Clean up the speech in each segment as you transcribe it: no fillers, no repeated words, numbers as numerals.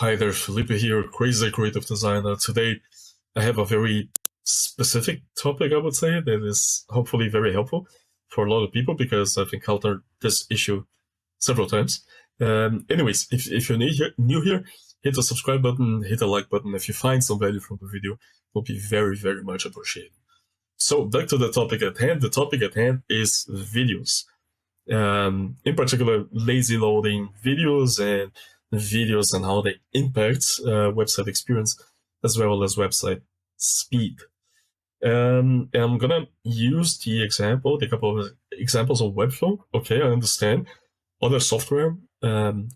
Hi there, Felipe here, crazy creative designer. Today I have a very specific topic, I would say, that is hopefully very helpful for a lot of people because I've encountered this issue several times. Anyways, if you're new here, hit the subscribe button, hit the like button. If you find some value from the video, it will be very, very much appreciated. So back to the topic at hand. The topic at hand is videos. In particular, lazy loading videos and how they impact website experience as well as website speed. And I'm gonna use the couple of examples of Webflow. Okay, I understand other software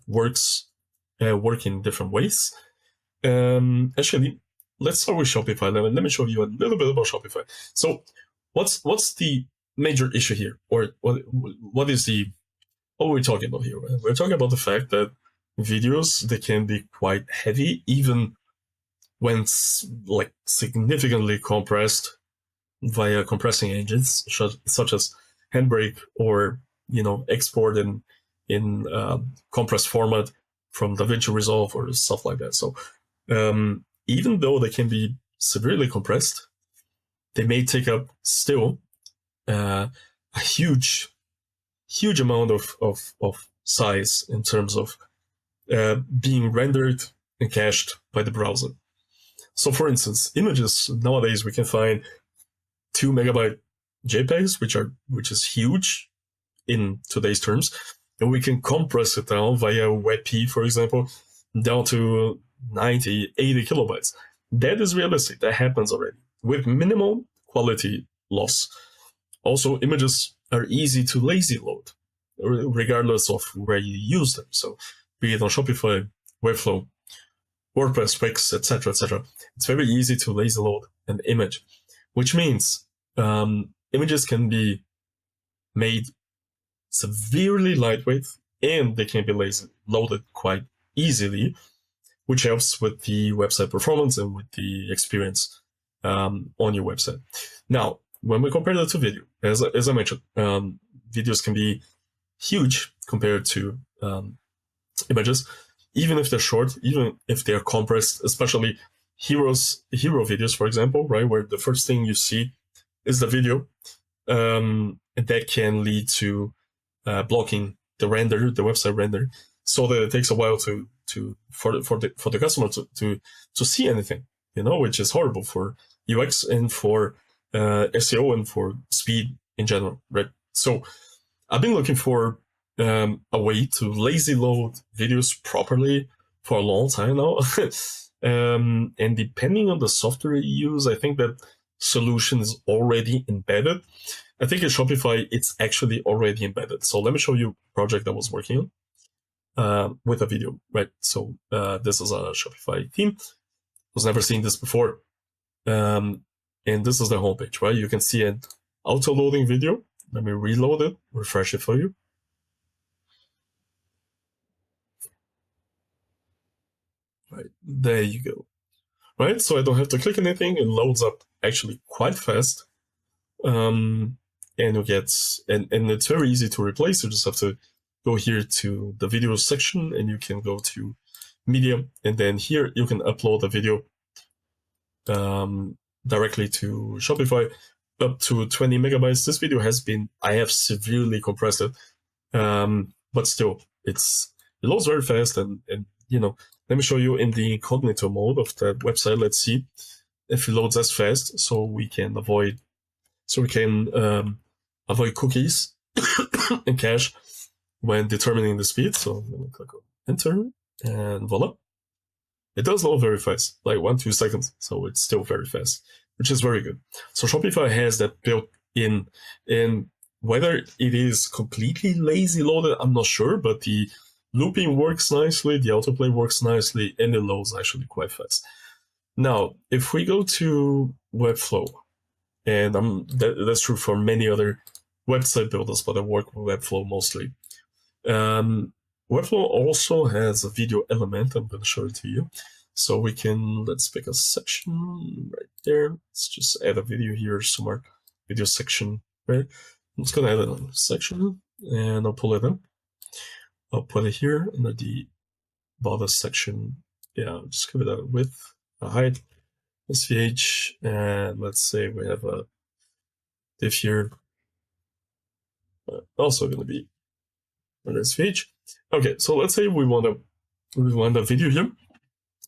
work in different ways. Actually, let's start with Shopify. Let me show you a little bit about Shopify. So, what's the major issue here, or what are we talking about here? We're talking about the fact that videos, they can be quite heavy, even when like significantly compressed via compressing engines such as Handbrake, or export in compressed format from DaVinci Resolve or stuff like that. So even though they can be severely compressed, they may take up still a huge amount of size in terms of being rendered and cached by the browser. So for instance, images, nowadays we can find 2 megabyte JPEGs, which is huge in today's terms, and we can compress it down via WebP, for example, down to 90, 80 kilobytes. That is realistic. That happens already with minimal quality loss. Also, images are easy to lazy load, regardless of where you use them. So, be it on Shopify, Webflow, WordPress, Wix, etc., etc. It's very easy to lazy load an image, which means images can be made severely lightweight and they can be lazy loaded quite easily, which helps with the website performance and with the experience on your website. Now, when we compare that to video, as I mentioned, videos can be huge compared to images, even if they're short, even if they're compressed, especially hero videos, for example, right, where the first thing you see is the video. That can lead to blocking the website render, so that it takes a while for the customer to see anything, which is horrible for UX and for SEO and for speed in general, right? So I've been looking for a way to lazy load videos properly for a long time now. And depending on the software you use, I think that solution is already embedded. I think in Shopify, it's actually already embedded. So let me show you a project I was working on with a video, right? So this is a Shopify theme. Was never seen this before. And this is the homepage, right? You can see an auto-loading video. Let me reload it, refresh it for you. Right, there you go. Right, so I don't have to click anything. It loads up actually quite fast. And you get, and it's very easy to replace. You just have to go here to the video section and you can go to media, and then here you can upload a video directly to Shopify up to 20 megabytes. This video I have severely compressed it, but still it loads very fast. And let me show you in the incognito mode of that website. Let's see if it loads as fast, so we can avoid cookies and cache when determining the speed. So I'm going to click on enter, and voila. It does load very fast, like 1-2 seconds. So it's still very fast, which is very good. So Shopify has that built in, and whether it is completely lazy loaded, I'm not sure, but the looping works nicely, the autoplay works nicely, and it loads actually quite fast. Now, if we go to Webflow, and that's true for many other website builders, but I work with Webflow mostly. Webflow also has a video element. I'm going to show it to you. So let's pick a section right there. Let's just add a video here somewhere, video section, right? I'm just going to add a section, and I'll pull it in. I'll put it here under the bottom section yeah, just give it a width, a height, SVH, and let's say we have a div here, also going to be an SVH. Okay, so let's say we want a video here.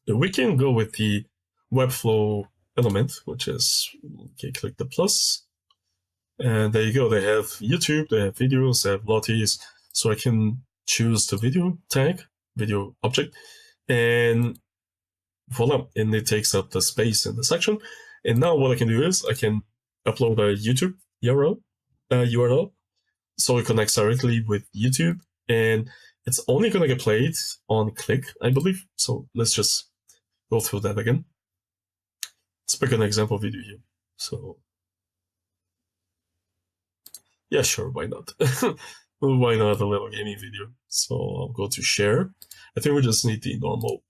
We can go with the Webflow element, which is, okay, click the plus, and there you go. They have YouTube, they have videos, they have lotties, so I can choose the video tag, video object, and voila, and it takes up the space in the section. And now what I can do is I can upload a YouTube URL, so it connects directly with YouTube, and it's only going to get played on click, I believe. So let's just go through that again. Let's pick an example video here. So yeah, sure, why not? Why not a little gaming video? So I'll go to share. I think we just need the normal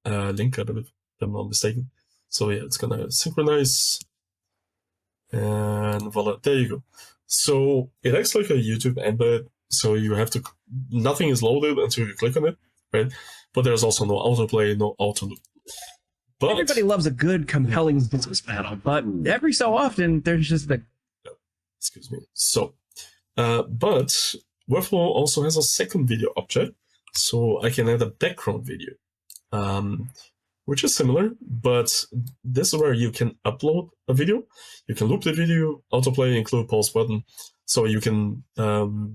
link, I believe, if I'm not mistaken. So yeah, it's gonna synchronize, and voila, there you go. So it acts like a YouTube embed, so you have to, nothing is loaded until you click on it, right? But there's also no autoplay, no auto loop. But everybody loves a good, compelling business model, but every so often there's just the. Excuse me. So, but Webflow also has a second video object, so I can add a background video, which is similar, but this is where you can upload a video. You can loop the video, autoplay, include pause button, so you can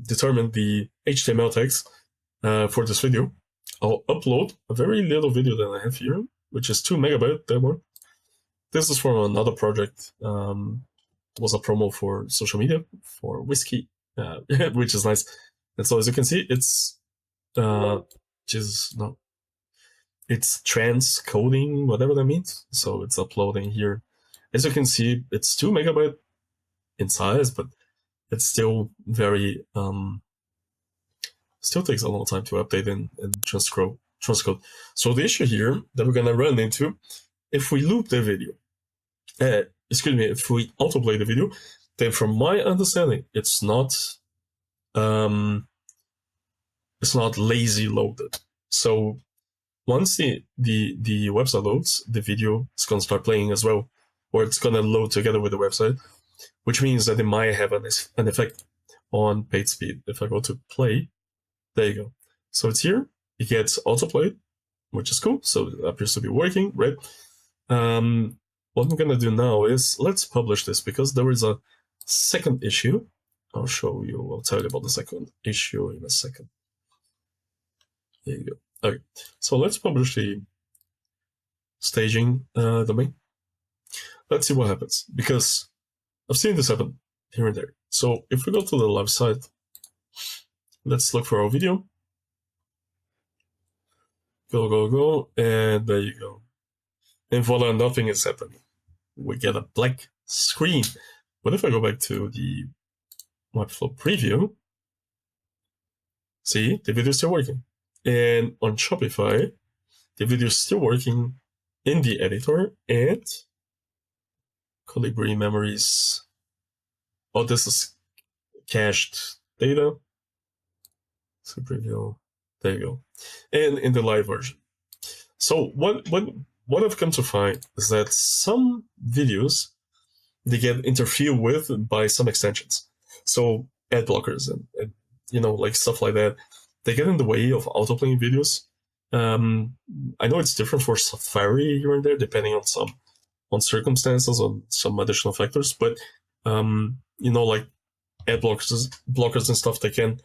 determine the HTML tags for this video. I'll upload a very little video that I have here, which is 2 megabytes. That one. This is from another project. It was a promo for social media for whiskey, which is nice. And so as you can see, it's it's transcoding, whatever that means. So it's uploading here. As you can see, it's 2 megabytes in size, but it's still very still takes a long time to update and transcode. So the issue here that we're gonna run into, if we loop the video, if we autoplay the video, then from my understanding, it's not lazy loaded. So once the website loads, the video is gonna start playing as well, or it's gonna load together with the website, which means that it might have an effect on page speed. If I go to play, there you go. So it's here. It gets autoplayed, which is cool. So it appears to be working, right? What I'm gonna do now is let's publish this, because there is a second issue. I'll tell you about the second issue in a second. There you go. Okay, so let's publish the staging domain. Let's see what happens, because I've seen this happen here and there. So if we go to the left side, let's look for our video. Go, and there you go. And voila, nothing is happening. We get a black screen. But if I go back to the Webflow preview, see, the video is still working. And on Shopify, the video is still working in the editor, and Colibri memories. Oh, this is cached data. So preview, there you go. And in the live version. So what I've come to find is that some videos, they get interfered with by some extensions. So ad blockers and like stuff like that, they get in the way of autoplaying videos. I know it's different for Safari here and there, depending on circumstances, on some additional factors, but like ad blockers and stuff, they can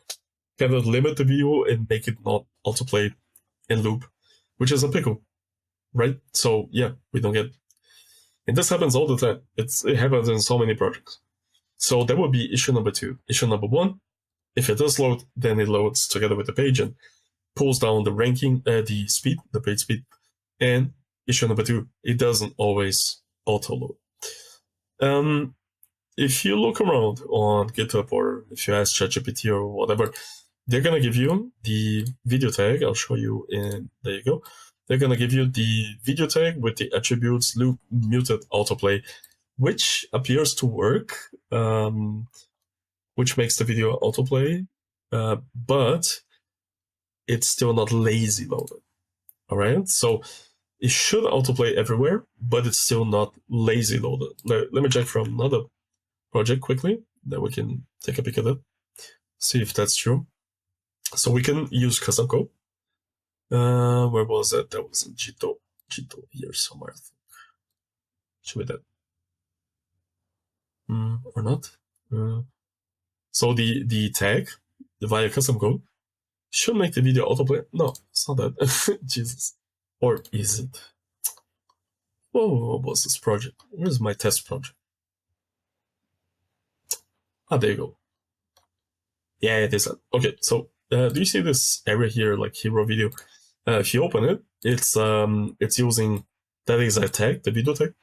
kind of limit the video and make it not autoplay and loop, which is a pickle, right? So yeah, we don't get, and this happens all the time. It happens in so many projects. So that would be issue number 2. Issue number 1, if it does load, then it loads together with the page and pulls down the ranking, the speed, the page speed. And issue number 2, it doesn't always auto load. If you look around on GitHub, or if you ask ChatGPT or whatever, they're gonna give you the video tag. I'll show you there you go. They're gonna give you the video tag with the attributes loop muted autoplay, which appears to work, which makes the video autoplay, but it's still not lazy loaded. All right. So it should autoplay everywhere, but it's still not lazy loaded. Let me check from another project quickly, then we can take a peek at it, see if that's true. So we can use custom code. Where was that? That was in Jito here somewhere. I think. Should be that. Or not. So the tag via custom code should make the video autoplay. No, it's not that. Jesus. Or is it? Whoa, what was this project? Where's my test project? Ah, there you go. Yeah, it is. Okay, so do you see this area here, like hero video? If you open it, it's using that exact tag, the video tag,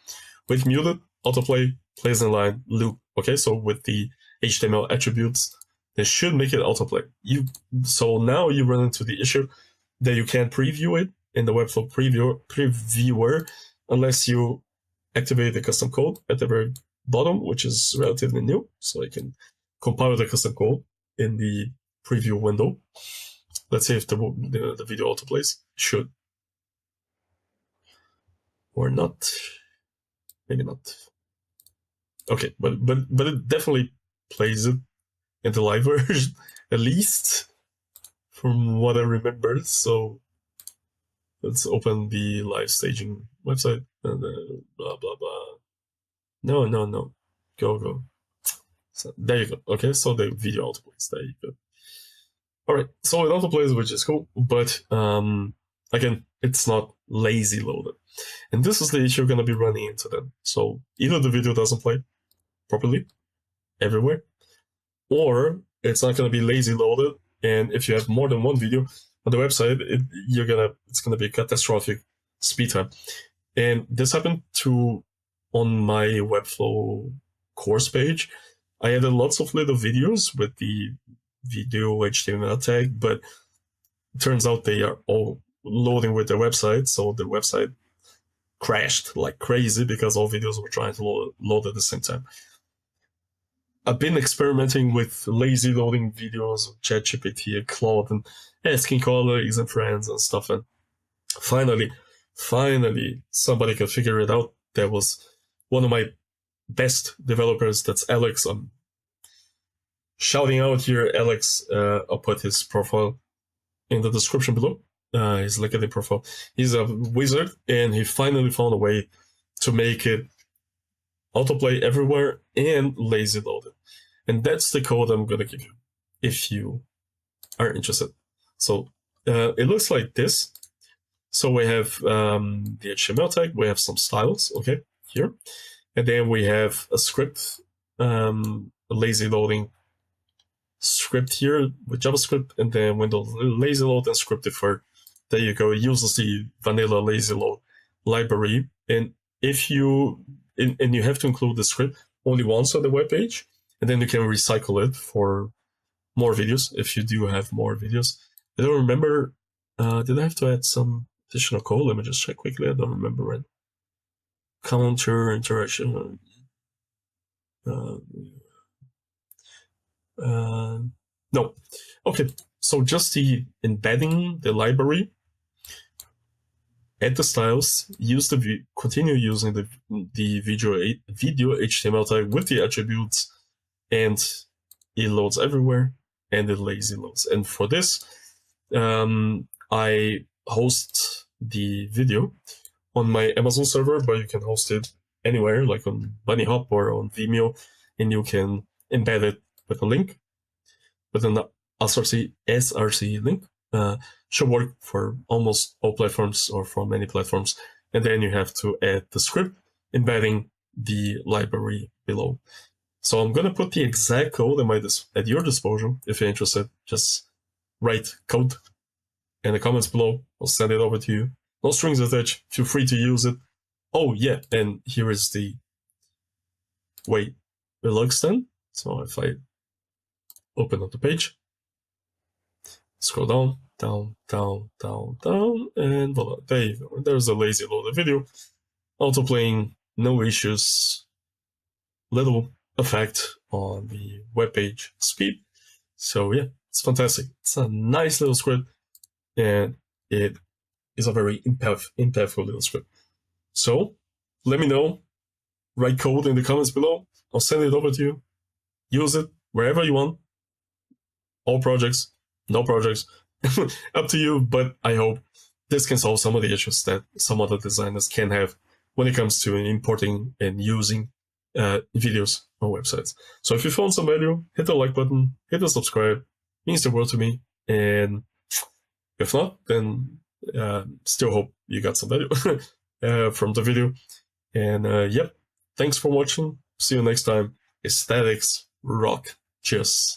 with muted, autoplay, plays in line, loop. Okay, so with the HTML attributes, they should make it autoplay. So now you run into the issue that you can't preview it in the Webflow previewer unless you activate the custom code at the very bottom, which is relatively new. So I can compile the custom code in the preview window. Let's see if the video autoplays. Should. Or not. Maybe not. Okay, but it definitely plays it in the live version, at least from what I remember. So let's open the live staging website and blah blah blah. No. Go. So there you go. Okay, so the video autoplays. There you go. All right, so it autoplays, which is cool, but again, it's not lazy loaded. And this is the issue you're going to be running into then. So either the video doesn't play properly everywhere, or it's not going to be lazy loaded. And if you have more than one video on the website, it's going to be catastrophic speed time. And this happened on my Webflow course page. I added lots of little videos with the video HTML tag, but it turns out they are all loading with the website, so the website crashed like crazy because all videos were trying to load at the same time. I've been experimenting with lazy loading videos of ChatGPT and Claude and asking colleagues and friends and stuff, and finally somebody could figure it out. That was one of my best developers, that's Alex. I'm shouting out here, Alex. I'll put his profile in the description below. His LinkedIn profile. He's a wizard, and he finally found a way to make it autoplay everywhere and lazy load it. And that's the code I'm going to give you if you are interested. So it looks like this. So we have the HTML tag, we have some styles, okay, here. And then we have a script, a lazy loading script here with JavaScript, and then Windows lazy load and script defer. There you go. It uses the vanilla lazy load library, and if you have to include the script only once on the web page, and then you can recycle it for more videos if you do have more videos. I don't remember. Did I have to add some additional code? Let me just check quickly. I don't remember when. Counter interaction. No. Okay. So just the embedding the library, add the styles, continue using the video HTML tag with the attributes, and it loads everywhere, and it lazy loads. And for this, I host the video on my Amazon server, but you can host it anywhere, like on Bunny Hop or on Vimeo, and you can embed it with a link, with an SRC link. Should work for almost all platforms or for many platforms. And then you have to add the script embedding the library below. So I'm going to put the exact code at your disposal. If you're interested, just write code in the comments below. I'll send it over to you. No strings attached. Feel free to use it. Oh, yeah. And here is the way it looks then. So if I open up the page, scroll down, and voila, there you go. There's a lazy loaded video. Autoplaying, no issues. Little effect on the web page speed. So yeah, it's fantastic. It's a nice little script, and it is a very impactful little script. So let me know. Write code in the comments below. I'll send it over to you. Use it wherever you want. All projects, no projects, up to you. But I hope this can solve some of the issues that some other designers can have when it comes to importing and using videos on websites. So if you found some value, hit the like button, hit the subscribe. It means the world to me. And if not, then still hope you got some value from the video. And yep, thanks for watching. See you next time. Aesthetics rock. Cheers.